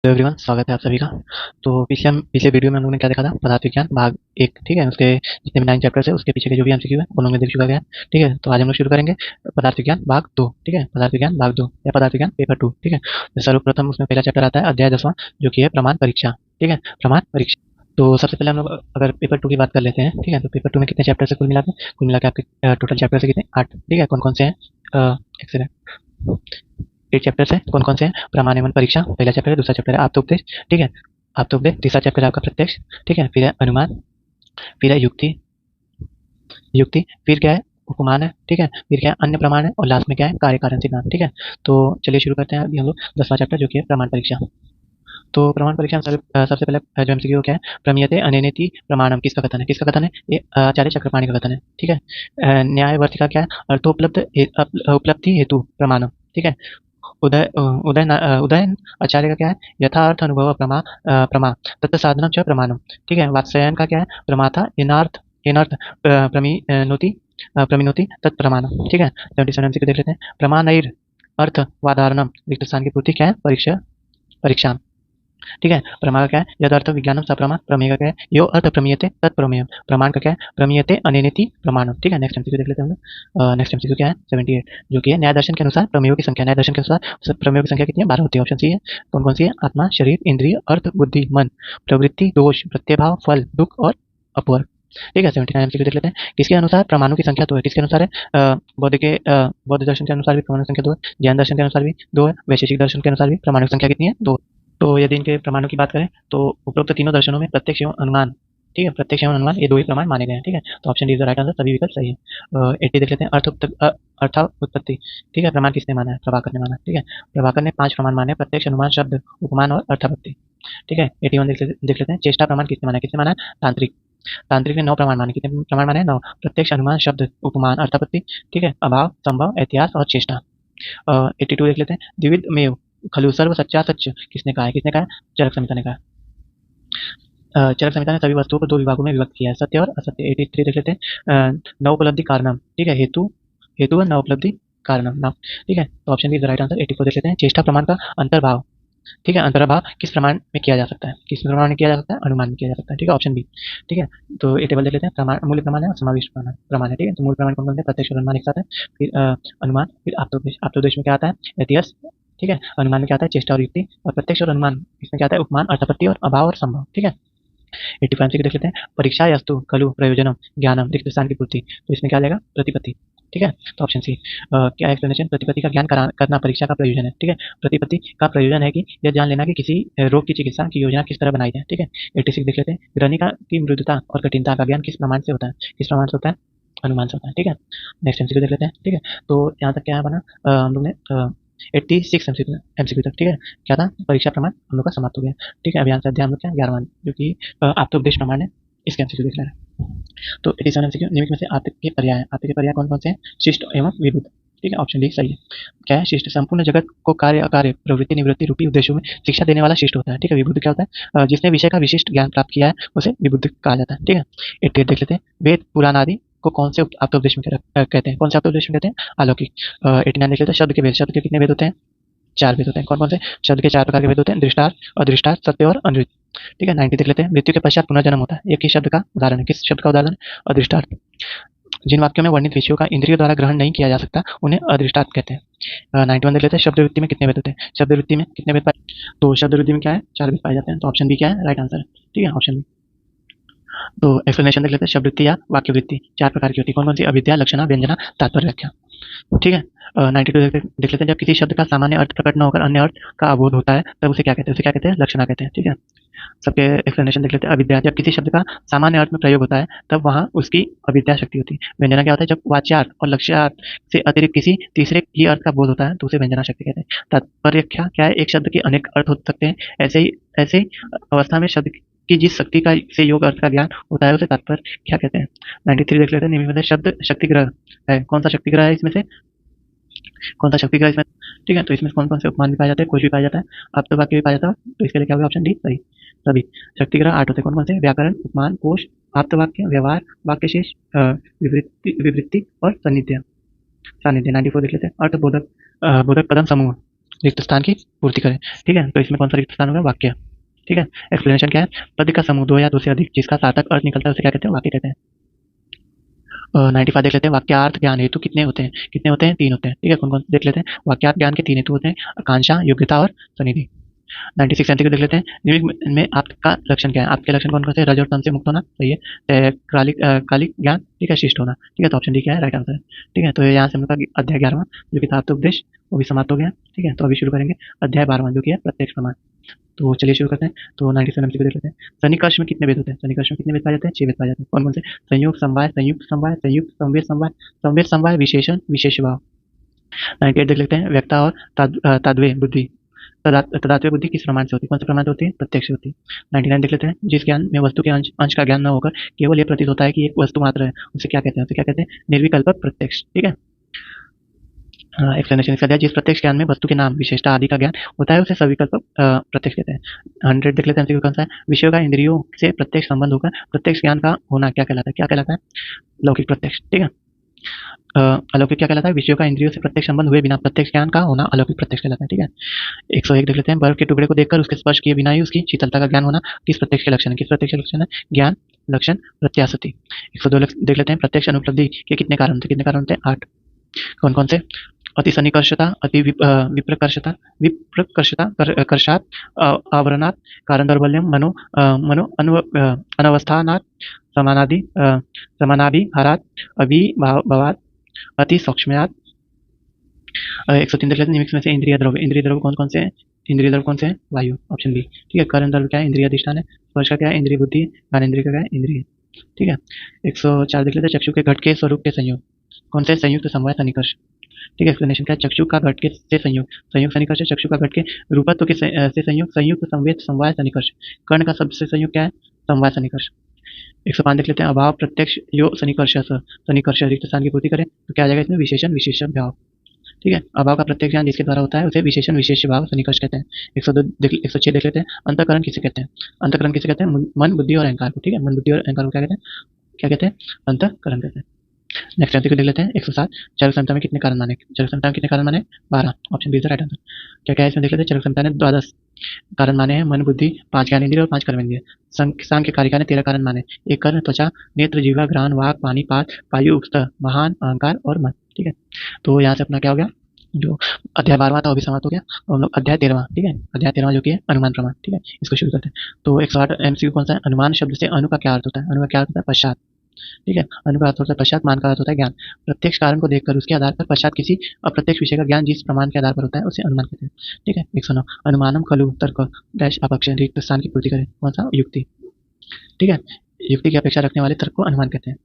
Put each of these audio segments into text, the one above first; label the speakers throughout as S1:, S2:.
S1: Hello everyone, स्वागत है आप सभी का। तो पिछले वीडियो में हम लोगों ने क्या देखा था, पदार्थ विज्ञान भाग एक। ठीक है, उसके जितने भी 9 चैप्टर्स है उसके पीछे के जो भी एमसीक्यू है वो लोग ने देख चुका गया है। ठीक है, तो आज हम लोग शुरू करेंगे पदार्थ विज्ञान भाग 2। ठीक है, पदार्थ विज्ञान भाग 2 या पदार्थ विज्ञान पेपर 2। ठीक है, तो सर्वप्रथम उसमें पहला चैप्टर आता है अध्याय 10वां, जो कि है प्रमाण परीक्षा। ठीक है, प्रमाण परीक्षा। तो सबसे पहले हम लोग अगर पेपर 2 की बात कर लेते हैं। ठीक है, तो पेपर 2 में कितने चैप्टर है कुल मिला के आपके टोटल चैप्टर है कितने, 8। ठीक है, कौन कौन से हैं? एक सेकंड। 8 चैप्टर्स हैं। कौन कौन से हैं? प्रमाण एवं परीक्षा पहला चैप्टर है, दूसरा चैप्टर है आप्तोपदेश। ठीक है, आप्तोपदेश। तीसरा चैप्टर है आपका प्रत्यक्ष। ठीक है, फिर है अनुमान, फिर है युक्ति, युक्ति, फिर क्या है? उपमान है। ठीक है, फिर क्या है? अन्य प्रमाण है, और लास्ट में क्या है? कार्य कारण सिद्धांत। ठीक है, तो चलिए शुरू करते हैं अभी हम लोग 10वां चैप्टर, जो कि है प्रमाण परीक्षा। तो प्रमाण परीक्षा में सबसे पहले जो एमसीक्यू क्या है, प्रमीयते अनेनेति प्रमाणम किसका कथन है? किसका कथन है? ये आचार्य चक्रपाणि का कथन है। ठीक है, न्यायवर्तिका क्या है? अर्थोपलब्ध उपलब्धि हेतु प्रमाणम। ठीक है, उदयन आचार्य का क्या है? यथार्थ अनुभव प्रमा तत्व साधनम च प्रमाणम। ठीक है, वात्स्यायन का क्या है? प्रमाथा येनार्थ येनार्थ प्रमीनोति प्रमिनोति तत्प्रमाणम। ठीक है, 77 एमसीक्यू देख लेते हैं। प्रमाणैर अर्थ वादारणम रिक्त स्थान की पूर्ति क्या है? परीक्षा। ठीक है, प्रमाण का क्या है? यद अर्थ विज्ञानम सप्रमा। प्रमेय का क्या है? यो अर्थ प्रमीयते तत्प्रमेय। प्रमाण का क्या है? प्रमीयते अनेनेति प्रमाणम। ठीक है, नेक्स्ट एमसीक्यू देख लेते हैं हम लोग। नेक्स्ट एमसीक्यू क्या है? 78, जो कि है न्याय दर्शन के अनुसार प्रमेयों की संख्या। न्याय दर्शन के अनुसार प्रमेयों की संख्या कितनी है? 12 होती है। ऑप्शन सी है। कौन कौन सी है? आत्मा, शरीर, इंद्रिय, अर्थ, बुद्धि, मन, प्रवृत्ति, दोष, प्रत्यभाव, फल, दुख और अपवर्ग। ठीक है, 79 एमसीक्यू देख लेते हैं। किसके अनुसार प्रमाणों की संख्या 2 है? किसके अनुसार है? बौद्ध दर्शन के अनुसार भी प्रमाणों की संख्या 2 है। जैन दर्शन के अनुसार भी 2 है। वैशेषिक दर्शन के अनुसार भी प्रमाणों की संख्या कितनी है? 2। तो यदि इनके प्रमाणों की बात करें तो उपरोक्त तीनों दर्शनों में प्रत्यक्ष एवं अनुमान, ठीक है, प्रत्यक्ष एवं अनुमान ये दो ही प्रमाण माने गए हैं। ठीक है, तो option D is the right answer, सभी विकल्प सही है। 80 देख लेते हैं। अर्था उत्पत्ति। ठीक है, प्रमाण किसने माना है? प्रभाकर ने माना। ठीक है, प्रभाकर ने 5 प्रमाण माने: प्रत्यक्ष, अनुमान, शब्द, उपमान और अर्थापत्ति। ठीक है, 81 देख लेते हैं। चेष्टा प्रमाण किसने माना है? किसने माना है? तांत्रिक। तांत्रिक ने 9 प्रमाण माने। कितने प्रमाण माने? 9। प्रत्यक्ष, अनुमान, शब्द, उपमान, अर्थापत्ति। ठीक है, अभाव, संभव, इतिहास और चेष्टा। 82 देख लेते हैं। द्विविध मेव खलु सर्व सच्चा सच किसने कहा है? किसने कहा है? चरक संहिता ने कहा है। चरक संहिता ने सभी वस्तुओं को 2 विभागों में विभक्त किया है, सत्य और असत्य। 83 देख लेते हैं। नव उपलब्धि कारणम। ठीक है, हेतु हेतु नव उपलब्धि कारणम नाम। ठीक है, तो option B is the right answer. 84 देख लेते हैं। चेष्टा प्रमाण का अंतर्भाव। ठीक है, अंतर्भाव किस प्रमाण में किया जा सकता है? किस प्रमाण में किया जा सकता है? अनुमान में किया जा सकता है। ठीक है, ऑप्शन बी। ठीक है, तो ये टेबल देख लेते हैं। प्रमाण, मूल प्रमाण है और समाविष्ट प्रमाण प्रमाण है। ठीक है, तो मूल प्रमाण कौन कौन से? प्रत्यक्ष और अनुमान एक साथ है। फिर अनुमान, फिर आप्तोपदेश। आप्तोपदेश में क्या आता है? इतिहास। ठीक है, अनुमान में क्या आता है? चेष्टा और युक्ति। और प्रत्यक्ष और अनुमान इसमें क्या आता है? उपमान, अर्थापत्ति और अभाव और संभव। ठीक है, 85 से देख लेते हैं। परीक्षा अस्तु खलु प्रयोजनम ज्ञानम रिक्त स्थान की पूर्ति। तो इसमें क्या आ जाएगा? प्रतिपत्ति। ठीक है, तो ऑप्शन सी। क्या एक्सप्लेनेशन? प्रतिपत्ति का ज्ञान करना परीक्षा का प्रयोजन है। ठीक है, प्रतिपत्ति का प्रयोजन है कि यह जान लेना कि किसी रोग की चिकित्सा की योजना किस तरह बनाई जाए। ठीक है, 86 देख लेते हैं। ग्रहणिका की मृदुता और कठिनता का ज्ञान किस प्रमाण से होता है? किस प्रमाण से होता है? अनुमान से होता है। ठीक है, नेक्स्ट एमसीक्यू देख लेते हैं। ठीक है, तो यहाँ तक क्या बना? हम लोग ने 86 एमसीक्यू तक। ठीक है, क्या था? परीक्षा प्रमाण हम लोग का समाप्त हो गया। ठीक है, अभियान से अध्याय हम लोग क्या? 11वां, जो कि आत्मोपदेश प्रमाण है। इसके एमसीक्यू देख लेना है। तो 87 एमसीक्यू। निम्नलिखित में से आपके पर्याय हैं। आपके पर्याय कौन कौन से हैं? शिष्ट एवं विबुध। ठीक है, ऑप्शन डी सही है। क्या है? शिष्ट संपूर्ण जगत को कार्य अकार्य प्रवृत्ति निवृत्ति रूपी उद्देश्यों में शिक्षा देने वाला शिष्ट होता है। ठीक है, विबुद्ध क्या होता है? जिसने विषय का विशिष्ट ज्ञान प्राप्त किया है उसे विबुद्ध कहा जाता है। ठीक है, 88 देख लेते हैं। वेद पुराण आदि को कौन से आप्तोपदेश में कहते हैं? कौन से आप्तोपदेश में कहते हैं? अलौकिक। 89 देख लेते हैं। शब्द के वेद। शब्द के कितने वेद होते हैं? 4 वेद होते हैं। कौन कौन से? शब्द के 4 प्रकार के वेद होते हैं: दृष्टार्थ, अदृष्टार्थ, सत्य और अनृत। ठीक है, 90 देख लेते हैं। मृत्यु के पश्चात पुनर्जन्म होता है। ये किस शब्द का उदाहरण है? किस शब्द का उदाहरण है? अदृष्टार्थ। जिन वाक्यों में वर्णित विषयों का इंद्रियों द्वारा ग्रहण नहीं किया जा सकता उन्हें अदृष्टार्थ कहते हैं। 91 देख लेते हैं। शब्द वृत्ति में कितने वेद होते हैं? शब्द वृत्ति में कितने वेद पाए? तो शब्द वृत्ति में क्या है? 4 वेद पाए जाते हैं। तो ऑप्शन बी क्या है? राइट आंसर है। ठीक है, ऑप्शन बी। तो एक्सप्लेनेशन देख लेते हैं। शब्द वृत्ति या वाक्य वृत्ति 4 प्रकार की होती है। कौन कौन सी? अविद्या, लक्षणा, व्यंजना, तात्पर्य, व्याख्या। ठीक है, 92 देख लेते हैं। जब किसी शब्द का सामान्य अर्थ प्रकट न होकर अन्य अर्थ का अबोध होता है तब उसे क्या कहते हैं? उसे क्या कहते हैं? लक्षणा कहते हैं। ठीक है, सबके एक्सप्लेनेशन देख लेते हैं। अविद्या, जब किसी शब्द का सामान्य अर्थ में प्रयोग होता है तब वहां उसकी अविद्या शक्ति होती है। व्यंजना क्या होता है? जब वाच्यार्थ और लक्ष्यार्थ से अतिरिक्त किसी तीसरे ही अर्थ का बोध होता है तो उसे व्यंजना शक्ति कहते हैं। तात्पर्य क्या है? एक शब्द के अनेक अर्थ हो सकते हैं। ऐसे ही अवस्था में शब्द की जिस शक्ति का से योग अर्थ का ज्ञान होता है उसे तात्पर्य क्या कहते हैं? 93 देख लेते हैं। निम्न में से शब्द शक्ति ग्रह है। कौन सा शक्ति ग्रह है इसमें से? कौन सा शक्ति ग्रह इसमें? ठीक है, तो इसमें कौन कौन से उपमान भी पाए जाते हैं? कोश भी पाया जाता है, अब तो वाक्य भी पाया जाता है। तो इसके लिए क्या होगा? ऑप्शन डी सही। सभी शक्ति ग्रह 8 होते हैं। कौन कौन से? व्याकरण, उपमान, कोश, आप्तवाक्य, व्यवहार, वाक्यशेष, विवृत्ति और सान्निध्य। 94 देख लेते हैं। अर्थ बोधक बोधक पदम समूह रिक्त स्थान की पूर्ति करें। ठीक है, तो इसमें कौन सा रिक्त स्थान होगा? वाक्य। ठीक है, एक्सप्लेनेशन क्या है? पद का समूह दो या दो से अधिक जिसका सार्थक अर्थ निकलता है उसे क्या कहते हैं? वाक्य कहते हैं। 95 देख लेते हैं। वाक्यार्थ ज्ञान हेतु कितने होते हैं? कितने होते हैं? 3 होते हैं। ठीक है, कौन कौन देख लेते हैं? वाक्यार्थ ज्ञान के 3 हेतु होते हैं, आकांक्षा, योग्यता और स्वनिधि। 96 को देख लेते हैं। निर्विक में आपका लक्षण क्या है? आपके लक्षण कौन कौन से? रज और तम से मुक्त होना, सही है। कालिक ज्ञान, ठीक है। शिष्ट होना, ठीक है। तो ऑप्शन डी क्या है? राइट आंसर है। ठीक है, तो यहाँ से हम लोग का अध्याय 11वां जो कि था उपदेश वो भी समाप्त हो गया। ठीक है, तो अभी शुरू करेंगे अध्याय 12वां जो कि है प्रत्यक्ष प्रमाण। तो चलिए शुरू करते हैं। तो 97 को देख लेते हैं। सन्निकर्ष में कितने भेद होते हैं? सन्निकर्ष में कितने भेद पाए जाते हैं? 6 भेद पाए जाते हैं। कौन कौन से? संयोग समवाय, संयुक्त समवाय, संयुक्त संवेद समवाय, संवेद समवाय, विशेषण, विशेष भाव। 98 देख लेते हैं। व्यक्ता और ताद्वय बुद्धि, तदात्व्य बुद्धि किस प्रमाण से होती है? कौन से प्रमाण से होती है? प्रत्यक्ष होती है। 99 देख लेते हैं। जिस ज्ञान में वस्तु के अंश अंश का ज्ञान न होकर केवल ये प्रतीत होता है कि एक वस्तु मात्र है उसे क्या कहते हैं? उसे क्या कहते हैं? निर्विकल्प प्रत्यक्ष। ठीक है, एक्सप्लेनेशन इसका दिया। जिस प्रत्यक्ष ज्ञान में वस्तु के नाम, विशेषता आदि का ज्ञान होता है उसे सविकल्प प्रत्यक्ष कहते हैं। 100 देख लेते हैं। कौन सा है? विषयों का इंद्रियों से प्रत्यक्ष संबंध होकर प्रत्यक्ष ज्ञान का होना क्या कहलाता है? क्या कहलाता है? लौकिक प्रत्यक्ष। ठीक है, अलौकिक क्या कहलाता है? विषयों का इंद्रियों से प्रत्यक्ष संबंध हुए बिना प्रत्यक्ष ज्ञान का होना अलौकिक प्रत्यक्ष कहलाता है। ठीक है, 101 देख लेते हैं। बर्फ के टुकड़े को देखकर उसके स्पर्श किए बिना ही उसकी शीतलता का ज्ञान होना किस प्रत्यक्ष के लक्षण है? किस प्रत्यक्ष के लक्षण है? ज्ञान, लक्षण, प्रत्याशति। 102 देख लेते हैं। प्रत्यक्ष अनुपलब्धि के कितने कारण होते हैं? कितने कारण होते हैं? 8। कौन कौन से? अति सन्निकर्षता, अति विप्रकर्षता, कर्षात, आवरणात, कारण दौर्बल्यम, मनो अनवस्थानात, समानाभिहारात, अभिभावात, अति सूक्ष्मयात। 103 देख लेते हैं। निमित्त में से इंद्रिय द्रव्य, इंद्रिय द्रव्य कौन कौन से हैं? इंद्रिय द्रव्य कौन से हैं? वायु, ऑप्शन बी। ठीक है, कारण द्रव्य क्या है? इंद्रिय अधिष्ठान है। स्पर्श का क्या है? इंद्रिय बुद्धि। ज्ञान इंद्रिय का क्या है? इंद्रिय। ठीक है, 104 देख लेते हैं। चक्षु के घट के स्वरूप के संयोग, कौन से? संयुक्त, समवाय, सन्निकर्ष। ठीक है, एक्सप्लेनेशन क्या है? चक्षु का घट के से संयोग, संयोग सन्निकर्ष। चक्षु का घट के रूपत्व के से संयोग, संयुक्त, संवेद, समवाय, सन्निकर्ष। कर्ण का सबसे संयोग क्या है? समवाय, सन्निकर्ष। 105 देख लेते हैं। अभाव प्रत्यक्ष यो सन्निकर्ष, सन्निकर्ष रिक्त स्थान की पूर्ति करें तो क्या आ जाएगा इसमें? विशेषण, विशेष भाव। ठीक है, अभाव का प्रत्यक्ष ज्ञान जिसके द्वारा होता है उसे विशेषण, विशेष भाव, सन्निकर्ष कहते हैं। 106 देख लेते हैं। अंतःकरण किसे कहते हैं? अंतःकरण किसे कहते हैं? मन, बुद्धि और अहंकार को। ठीक है, मन, बुद्धि और अहंकार को क्या कहते हैं? क्या कहते हैं? अंतःकरण कहते हैं। नेक्स्ट को देख लेते हैं। 107 चरक क्षमता में कितने कारण माने? चरक क्षमता में कितने कारण माने? 12, option B is the right answer. क्या क्या है इसमें? देख लेते हैं। चरक क्षमता ने 12 कारण माने हैं। मन, बुद्धि, 5 ज्ञानेंद्रिय और 5 कर्मेंद्रिय। सांख्य कारिका ने 13 कारण माने। एक कर्ण, त्वचा, नेत्र, जीवा, घ्राण, वाक, पानी, पात, वायु, उपस्थ, महान, अहंकार और मन। ठीक है, तो यहाँ से अपना क्या हो गया? जो अध्याय 12वां था वो भी समाप्त हो गया और हम लोग अध्याय 13वां, ठीक है, अध्याय 13वां जो कि है अनुमान प्रमाण। ठीक है, इसको शुरू करते हैं। तो 108 एमसीक्यू कौन सा है? अनुमान शब्द से अनु का क्या अर्थ होता है? अनु का क्या अर्थ होता है? पश्चात। ठीक है, अनु का अर्थ होता है पश्चात, मान का अर्थ होता है ज्ञान। प्रत्यक्ष कारण को देखकर उसके आधार पर पश्चात किसी अप्रत्यक्ष विषय का ज्ञान जिस प्रमाण के आधार पर होता है उसे अनुमान कहते हैं। ठीक है, 109 अनुमानम खलु तर्क डैश अपक्ष रिक्त स्थान की पूर्ति करें। कौन सा? युक्ति। ठीक है, युक्ति की अपेक्षा रखने वाले तर्क को अनुमान कहते हैं।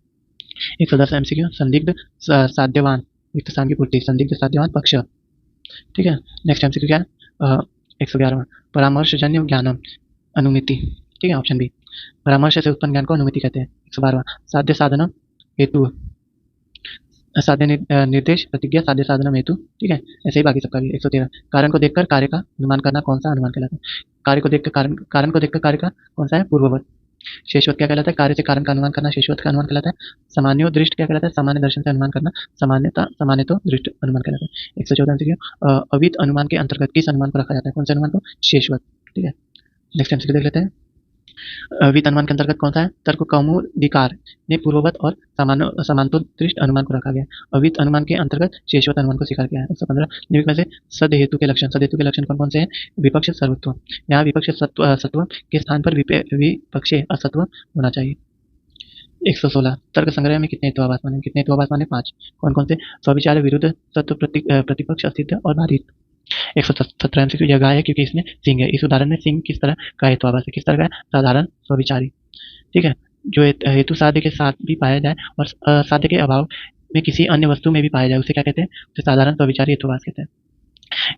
S1: 110 एमसीक्यू संदिग्ध साध्यवान रिक्त स्थान की पूर्ति, संदिग्ध साध्यवान पक्ष। ठीक है, नेक्स्ट एमसीक्यू क्या है? 111 परामर्शजन्य ज्ञानम अनुमिति। ठीक है, ऑप्शन बी। परामर्श से उत्पन्न ज्ञान को अनुमिति कहते हैं। 112 साध्य साधन हेतु, साध्य निर्देश, प्रतिज्ञा, साध्य साधन हेतु। ठीक है, ऐसे ही बाकी सबका भी। 113 कारण को देखकर कार्य का अनुमान करना कौन सा अनुमान कहलाता है? कार्य को देखकर कारण को देखकर कार्य का कौन सा है? पूर्ववत। शेषवत क्या कहलाता है? कार्य से कारण का अनुमान करना शेषवत का अनुमान कहलाता है। सामान्यो दृष्ट क्या कहलाता है? सामान्य दर्शन से अनुमान करना सामान्यतो दृष्ट अनुमान कहलाता है। 114 से अवित अनुमान के अंतर्गत किस अनुमान को रखा जाता है? कौन से अनुमान को? शेषवत। ठीक है, नेक्स्ट एमसीक्यू देख लेते हैं। अवित अनुमान के अंतर्गत कौन सा है? तर्क कौमुदिकार ने पूर्ववत और समांतोदृष्ट अनुमान को रखा गया। अवित अनुमान के अंतर्गत शेषवत अनुमान को स्वीकार किया है। 115 निम्न में से सद हेतु के लक्षण, सद हेतु के लक्षण कौन कौन से हैं? विपक्ष सर्वत्व, यहाँ विपक्ष सत्व के स्थान पर विपक्ष असत्व होना चाहिए। 116 तर्क संग्रह में कितने हेतुआभास माने? कितने हेतुआभास माने? 5। कौन कौन से? स्वविचार, विरुद्ध, सत्व, प्रतिपक्ष, अस्तित्व और बाधित। 117 एमसीक्यू यह गाय है क्योंकि इसमें सिंह है। इस उदाहरण में सिंह किस तरह का हेतुआभास है? किस तरह का है? साधारण, स्वविचारी। ठीक है, जो हेतु साध्य के साथ भी पाया जाए और साध्य के अभाव में किसी अन्य वस्तु में भी पाया जाए उसे क्या कहते हैं? उसे साधारण स्वविचारी हेतुआभास कहते हैं।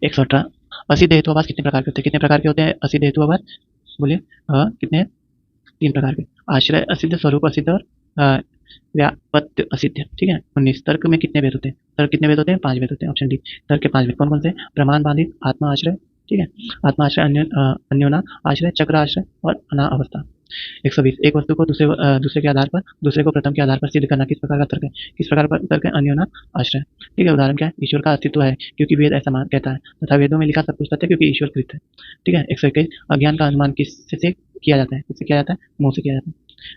S1: 118 असिद्ध हेतुआभास कितने प्रकार के होते हैं? कितने प्रकार के होते हैं असिद्ध हेतुआभास? बोलिए। कितने? 3 प्रकार के। आश्रय असिद्ध, स्वरूप असिद्ध और व्यापत्य असिद्ध। ठीक है, 19 तर्क में कितने भेद होते हैं? तर्क कितने भेद होते हैं? 5 भेद होते हैं, ऑप्शन डी। तर्क के 5 भेद कौन कौन से? प्रमाण बाधित, आत्मा आश्रय, ठीक है, आत्मा आश्रय, अन्योना आश्रय, चक्र आश्रय और अना अवस्था। 120 एक वस्तु को दूसरे के आधार पर, दूसरे को प्रथम के आधार पर सिद्ध करना किस प्रकार का तर्क है? किस प्रकार का तर्क है? अन्योना आश्रय। ठीक है, उदाहरण क्या है? ईश्वर का अस्तित्व है क्योंकि वेद ऐसा मान कहता है, तथा वेदों में लिखा सब कुछ सत्य क्योंकि ईश्वर कृत है। ठीक है, 121 अज्ञान का अनुमान किससे किया जाता है? किससे किया जाता है? मुंह से किया जाता है।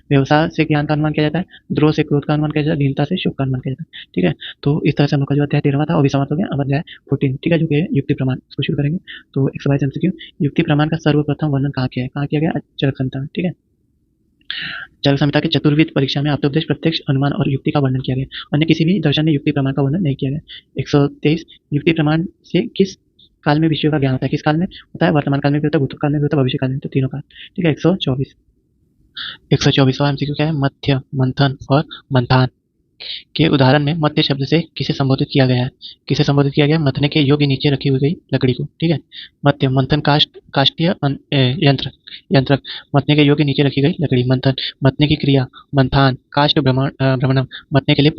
S1: व्यवसाय से ज्ञान का अनुमान किया जाता है, द्रोह से क्रोध का अनुमान किया जाता है, दीनता से शोक का अनुमान किया जाता है। ठीक है, तो इस तरह से हम लोग का जो अध्याय 13वां था वो भी समाप्त हो गया। अब अध्याय 14, ठीक है, जो कि है युक्ति प्रमाण, इसको शुरू करेंगे। तो 122 एमसीक्यू, युक्ति प्रमाण का सर्वप्रथम वर्णन कहाँ किया है? कहाँ किया गया? चरक संहिता में। ठीक है, चरक संहिता के चतुर्विध परीक्षा में आप्तोपदेश, प्रत्यक्ष, अनुमान और युक्ति का वर्णन किया गया। अन्य किसी भी दर्शन ने युक्ति प्रमाण का वर्णन नहीं किया गया। 123 युक्ति प्रमाण से किस काल में विषयों का ज्ञान होता है? किस काल में होता है? वर्तमान काल में भी होता है, भूतकाल में भी होता है, भविष्य काल में, तो तीनों काल। ठीक है, 124वां एमसीक्यू क्या है? मथ्य, मंथन और मंथान के उदाहरण में मध्य शब्द से किसे संबोधित किया गया है? किसे संबोधित किया गया? मथने के योग्य नीचे रखी हुई गई लकड़ी को। ठीक है, मध्य मंथन काष्ठीय यंत्रक, मथने के योग्य नीचे रखी गई लकड़ी। मंथन मथने की क्रिया। मंथान काष्ठ भ्रमणम, मथने के लिए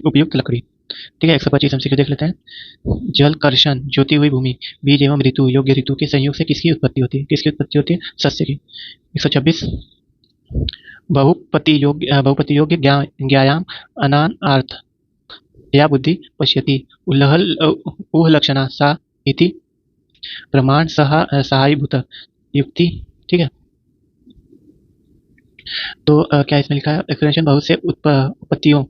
S1: उपयुक्त लकड़ी। ठीक है, 125 एमसीक्यू देख लेते हैं। जल कर्षण, ज्योति हुई भूमि, बीज एवं ऋतु, योग्य ऋतु के संयोग से किसकी उत्पत्ति होती है? किसकी उत्पत्ति होती है? सस्य की। 126 बहुपति योग्य ज्ञायाम अनान या बुद्धि पश्यति उह लक्षणा सा इति प्रमाण सहायभूत युक्ति। ठीक है, तो क्या इसमें लिखा है? एक्सप्लेनेशन बहुत से उपपत्तियों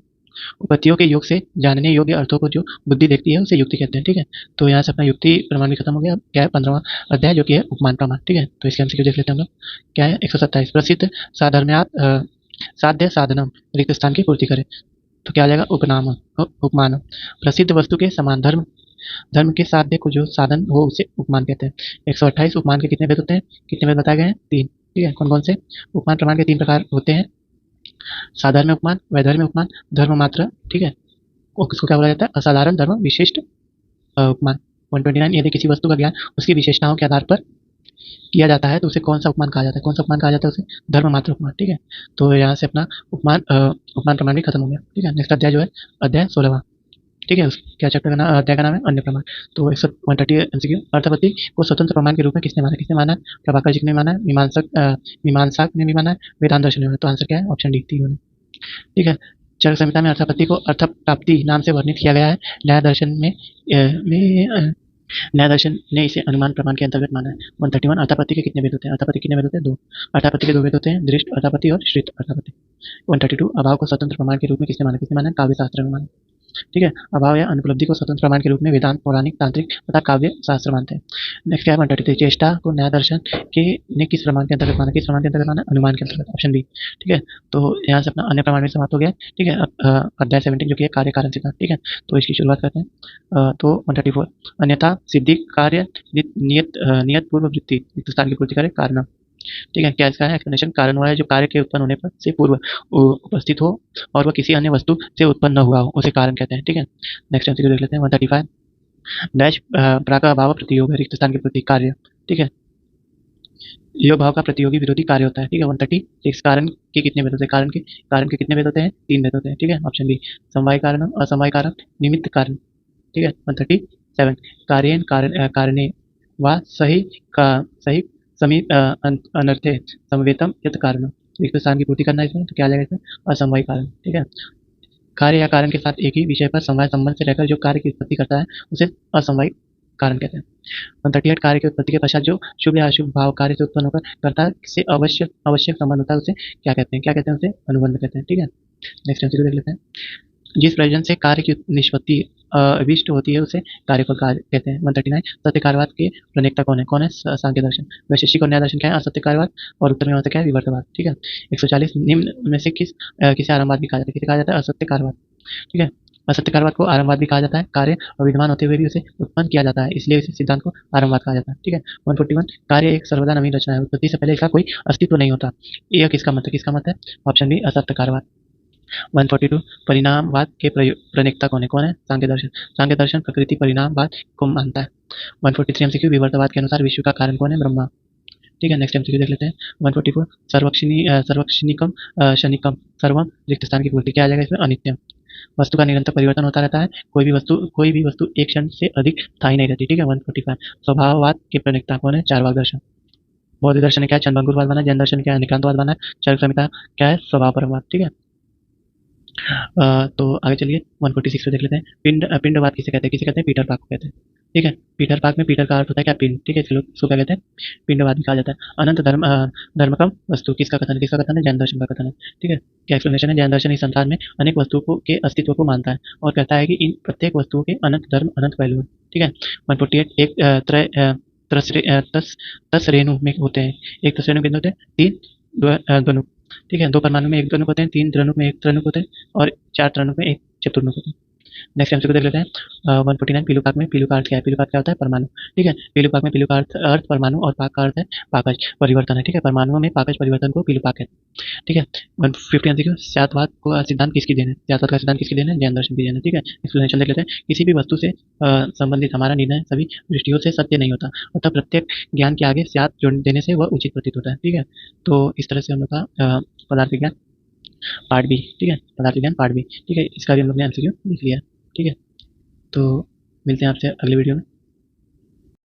S1: के योग से जानने योग्य अर्थों को जो बुद्धि देखती है उसे युक्ति कहते हैं। ठीक है, तो यहाँ से अपना युक्ति प्रमाण भी खत्म हो गया। अब क्या है? 15वां अध्याय जो कि है उपमान प्रमाण। ठीक है, तो इसके हमसे देख लेते हैं हम लोग। क्या है? 127 प्रसिद्ध साधर्म्यात् साध्य साधनम, रिक्त स्थान की पूर्ति करे, तो क्या आ जाएगा? उपमान। प्रसिद्ध वस्तु के समान धर्म के साध्य को जो साधन हो उसे उपमान कहते हैं। 128 उपमान के कितने भेद होते हैं? कितने भेद बताए गए हैं? 3। ठीक है, कौन कौन से? उपमान प्रमाण के 3 प्रकार होते हैं: साधर्म्य उपमान, वैधर्म्य उपमान, धर्म मात्र। ठीक है, और किसको क्या बोला जाता है? असाधारण धर्म विशिष्ट उपमान। 129 यदि किसी वस्तु का ज्ञान उसकी विशेषताओं के आधार पर किया जाता है तो उसे कौन सा उपमान कहा जाता है? कौन सा उपमान कहा जाता है? उसे धर्म मात्र उपमान। ठीक है, तो यहाँ से अपना उपमान प्रमाण भी खत्म हो गया। ठीक है, नेक्स्ट अध्याय जो है अध्याय 16वां। ठीक है, क्या चैप्टर का नाम, अध्याय का नाम है अन्य प्रमाण। तो 130 एमसीक्यू, अर्थापत्ति को स्वतंत्र प्रमाण के रूप में किसने माना? किसने माना? प्रभाकर जी ने माना है, मीमांसक ने भी माना है, वेदांत दर्शन ने माना। तो आंसर क्या है? ऑप्शन डी, तीनों ने। ठीक है, चरक संहिता में अर्थापत्ति को अर्थ प्राप्ति नाम से वर्णित किया गया है। न्याय दर्शन ने इसे अनुमान प्रमाण के अंतर्गत माना है। 131 अर्थापत्ति के कितने भेद होते हैं? अर्थापत्ति कितने भेद होते हैं? 2। अर्थापत्ति के 2 भेद होते हैं, दृष्ट अर्थापत्ति और श्रित अर्थापत्ति। 132 अभाव को स्वतंत्र प्रमाण के रूप में किसने माना? किसने माना? काव्य शास्त्र में माना। ठीक है, अभाव या अनुपलब्धि को स्वतंत्र प्रमाण के रूप में वेदांत, पौराणिक, तांत्रिक तथा काव्य शास्त्र मानते हैं। नेक्स्ट क्या है? 133 चेष्टा को न्याय दर्शन के ने किस प्रमाण के अंतर्गत माना? किस प्रमाण के अंतर्गत माना? अनुमान के अंतर्गत, ऑप्शन बी। ठीक है, तो यहाँ से अपना अन्य प्रमाण भी समाप्त हो गया। ठीक है, अब अध्याय 17 जो कि है कार्य कारण सिद्धांत। ठीक है, तो इसकी शुरुआत करते हैं। तो 134 अन्यथा सिद्धि कार्य नियत पूर्व वृत्ति स्थान की पूर्ति करे कारण। ठीक है, क्या इसका है एक्सप्लेनेशन? कारण वह है जो कार्य के उत्पन्न होने पर से पूर्व उपस्थित हो और वह किसी अन्य वस्तु से उत्पन्न न हुआ हो, उसे कारण कहते हैं। ठीक है, नेक्स्ट एमसीक्यू देख लेते हैं। 135 डैश प्राक अभाव प्रतियोग है, रिक्त स्थान की पूर्ति कार्य। ठीक है, योग भाव का प्रतियोगी विरोधी कार्य होता है। ठीक है, 136 कारण के कितने भेद होते हैं? कारण के कितने भेद होते हैं? 3 भेद होते हैं। ठीक है, ऑप्शन बी समवाय कारण, असमवाय कारण, निमित्त कारण। ठीक है, 137 कार्येन कारणे वा सही समीप अनर्थे समवेतम यत कारण, रिक्त स्थान की पूर्ति करना है इसमें, तो क्या आ जाएगा इसमें? असमवाय कारण। ठीक है, कार्य या कारण के साथ एक ही विषय पर समवाय संबंध से रहकर जो कार्य की उत्पत्ति करता है उसे असमवाय कारण कहते हैं। 138 कार्य की उत्पत्ति के पश्चात जो शुभ या अशुभ भाव कार्य से उत्पन्न होकर कर्ता से आवश्यक संबंध होता है उसे क्या कहते हैं? क्या कहते हैं? उसे अनुबंध कहते हैं। ठीक है, नेक्स्ट एमसीक्यू देख लेते हैं। जिस प्रयोजन से कार्य की निष्पत्ति अभिष्ट होती है उसे कार्यफल कहते हैं। 139 सत्य कार्यवाद के प्रणेता कौन है? कौन है? सांख्य दर्शन। वैशेषिक और न्याय दर्शन क्या है? असत्य कार्यवाद, और उत्तर में होता क्या है? विवर्तवाद। ठीक है, 140 निम्न में से किसे आरंभवाद भी कहा जाता है? किसे कहा जाता है? असत्य कार्यवाद। ठीक है, असत्य कार्यवाद को आरंभवाद भी कहा जाता है। कार्य अविद्यमान होते हुए भी उसे उत्पन्न किया जाता है, इसलिए इस सिद्धांत को आरंभवाद कहा जाता है। ठीक है, 141 कार्य एक सर्वदा नवीन रचना है, उत्पत्ति से पहले इसका कोई अस्तित्व नहीं होता। यह किसका मत है? किसका मत है? ऑप्शन बी असत्य कार्यवाद। 142 परिणामवाद के प्रणेता कौन है? कौन है? सांख्य दर्शन। सांख्य दर्शन प्रकृति परिणामवाद को मानता है। 143 एमसीक्यू विवर्तवाद के अनुसार विश्व का कारण कौन है? ब्रह्मा। ठीक है, नेक्स्ट एमसीक्यू देख लेते हैं। 144 सर्वक्षणिकम शनिकम सर्वम, रिक्त स्थान की पूर्ति क्या आ जाएगा इसमें? अनित्यम। वस्तु का निरंतर परिवर्तन होता रहता है, कोई भी वस्तु एक क्षण से अधिक स्थायी नहीं रहती। ठीक है, 145 स्वभाववाद के प्रणेता कौन है? चार्वाक दर्शन। बौद्ध दर्शन क्या है, छंदभंगुरवाद माना है। जैन दर्शन क्या है, निक्रांतवाद माना है। चारुक्रमिका क्या है, स्वभावपरकवाद। ठीक है। तो आगे चलिए 146 पे देख लेते हैं। पिंडवाद किसे कहते हैं, किसे कहते हैं, पीटर पाक को कहते हैं। ठीक है। पीटर पाक में पीटर का अर्थ होता है क्या, पिंड। ठीक है, इसको क्या कहते हैं, पिंडवाद भी कहा जाता है। अनंत धर्मकम वस्तु किसका कथन है, किसका कथन है, जैन दर्शन का कथन है। ठीक है। क्या एक्सप्लेनेशन है, जैन दर्शन इस संसार में अनेक वस्तुओं के अस्तित्व को मानता है और कहता है कि इन प्रत्येक वस्तुओं के अनंत धर्म, अनंत पहलू है। ठीक है। 148 एक तस रेणु में होते हैं। एक तस रेणु कितने होते हैं, तीन द्वनुक। ठीक है। दो परमाणु में एक द्वनुक होते हैं, तीन द्वनुक में एक त्रणुक होते हैं और चार त्रणुक में एक चतुर्मुख होते हैं। नेक्स्ट एमसीक्यू देख लेते हैं। 149 पीलू पाक में पीलू का अर्थ क्या है, पीलू का अर्थ क्या होता है, परमाणु। ठीक है। पीलू पाक में पीलू का अर्थ परमाणु और पाक का अर्थ है पाकज परिवर्तन है। ठीक है। परमाणुओं में पाकज परिवर्तन को पीलू पाक कहते हैं। ठीक है। 150 एमसीक्यू स्यातवाद को सिद्धांत किसकी देन है, स्यातवाद का सिद्धांत किसकी देन है, जैन दर्शन की देन है। ठीक है। एक्सप्लेनेशन देख लेते हैं। किसी भी वस्तु से संबंधित हमारा निर्णय सभी दृष्टियों से सत्य नहीं होता, अतः प्रत्येक ज्ञान के आगे स्यात जोड़ देने से वह उचित प्रतीत होता है। ठीक है। तो इस तरह से हम लोग का पदार्थ विज्ञान पार्ट बी, ठीक है, पदार्थ विज्ञान पार्ट बी, ठीक है, इसका भी हम लोग ने एमसीक्यू लिख लिया। ठीक है। तो मिलते हैं आपसे अगले वीडियो में।